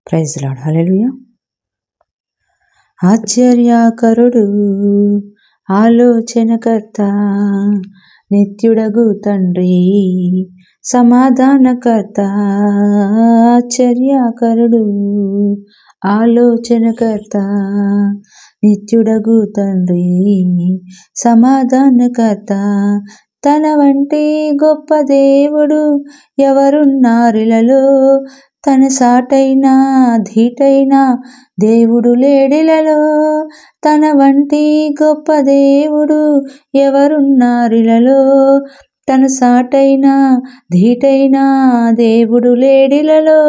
Praise the lord. హల్లెలూయా. ఆశ్చర్యకరుడు, ఆలోచనకర్త, నిత్యుడగు తండ్రి, సమాధానకర్త. ఆశ్చర్యకరుడు, ఆలోచనకర్త, నిత్యుడగు తండ్రి, సమాధానకర్త. తన వంటి గొప్ప దేవుడు ఎవరున్నారిలలో, తన సాటైనా ధీటైనా దేవుడు లేడిలలో. తన వంటి గొప్ప దేవుడు ఎవరున్నారిలలో, తన సాటైనా ధీటైనా దేవుడు లేడిలలో.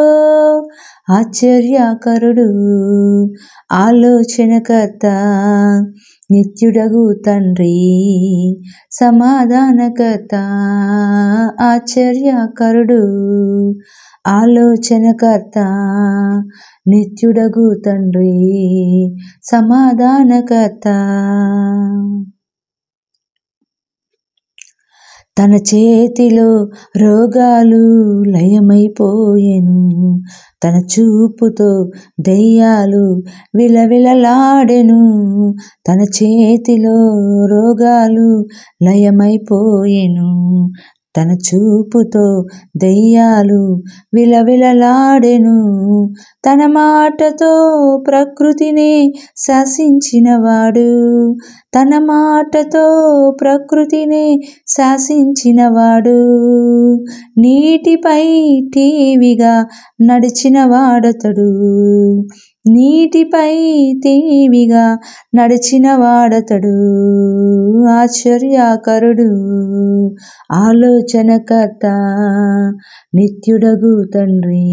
ఆశ్చర్యకరుడు, ఆలోచనకర్త, నిత్యుడగు తండ్రి, సమాధానకర్త. ఆశ్చర్యకరుడు, ఆలోచనకర్త, నిత్యుడగు తండ్రి, సమాధానకర్త. తన చేతిలో రోగాలు లయమైపోయెను, తన చూపుతో దెయ్యాలు విలవిలలాడెను. తన చేతిలో రోగాలు లయమైపోయెను, తన చూపుతో దెయ్యాలు విలవిలలాడెను. తన మాటతో ప్రకృతిని శాసించినవాడు, తన మాటతో ప్రకృతిని శాసించినవాడు. నీటిపై టీవిగా నడిచిన వాడతడు, నీటిపై టీవిగా నడిచిన వాడతడు. ఆశ్చర్యకరుడు, ఆలోచనకర్త, నిత్యుడగు తండ్రి,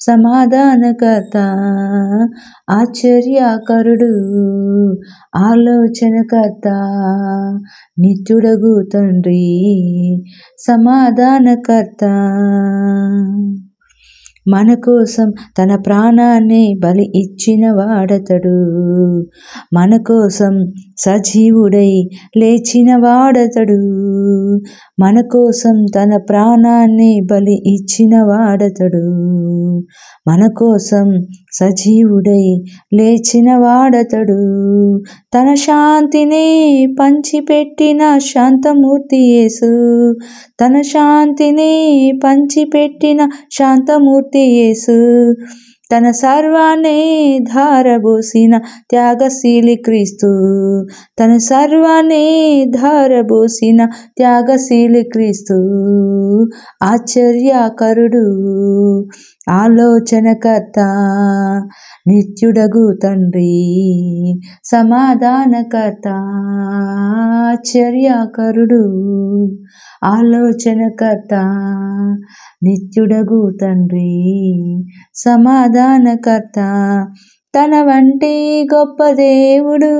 సమాధానకర్త. ఆశ్చర్యకరుడు, ఆలోచనకర్త, నిత్యుడగు తండ్రి, సమాధానకర్త. మన కోసం తన ప్రాణాన్ని బలి ఇచ్చిన వాడతడు, మన కోసం సజీవుడై లేచిన వాడతడు. మన కోసం తన ప్రాణాన్ని బలి ఇచ్చిన వాడతడు, మన కోసం సజీవుడై లేచిన వాడతడు. తన శాంతిని పంచిపెట్టిన శాంతమూర్తి యేసు, తన శాంతిని పంచిపెట్టిన శాంతమూర్తి యేసు. తన సర్వాన్ని ధారబోసిన త్యాగశీలి క్రీస్తు, తన సర్వాన్ని ధారబోసిన త్యాగశీలి క్రీస్తు. ఆశ్చర్యకరుడు, ఆలోచనకర్త, నిత్యుడగు తండ్రి, సమాధానకర్త. ఆశ్చర్యకరుడు, ఆలోచనకర్త, నిత్యుడగు తండ్రి, సమాధానకర్త. తన వంటి గొప్ప దేవుడు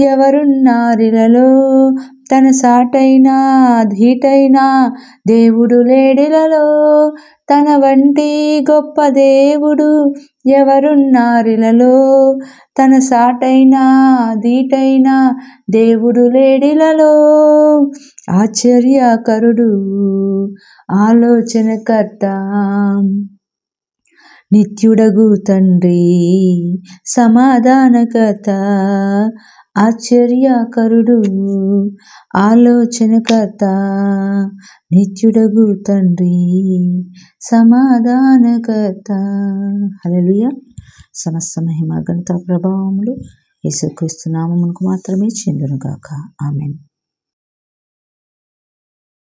ఎవరున్నారిలలో, తన సాటైనా ధీటైనా దేవుడు లేడిలలో. తన వంటి గొప్ప దేవుడు ఎవరున్నారిలలో, తన సాటైనా ధీటైనా దేవుడు లేడిలలో. ఆశ్చర్యకరుడు, ఆలోచనకర్త, నిత్యుడగు తండ్రి, సమాధానకర్త. ఆశ్చర్యకరుడు, ఆలోచనకర్త, నిత్యుడగు తండ్రి, సమాధానకర్త. హల్లెలూయా. సమస్త మహిమ ఘనత ప్రభావములు యేసుక్రీస్తు నామమునకు మాత్రమే చెందును గాక. ఆమేన్.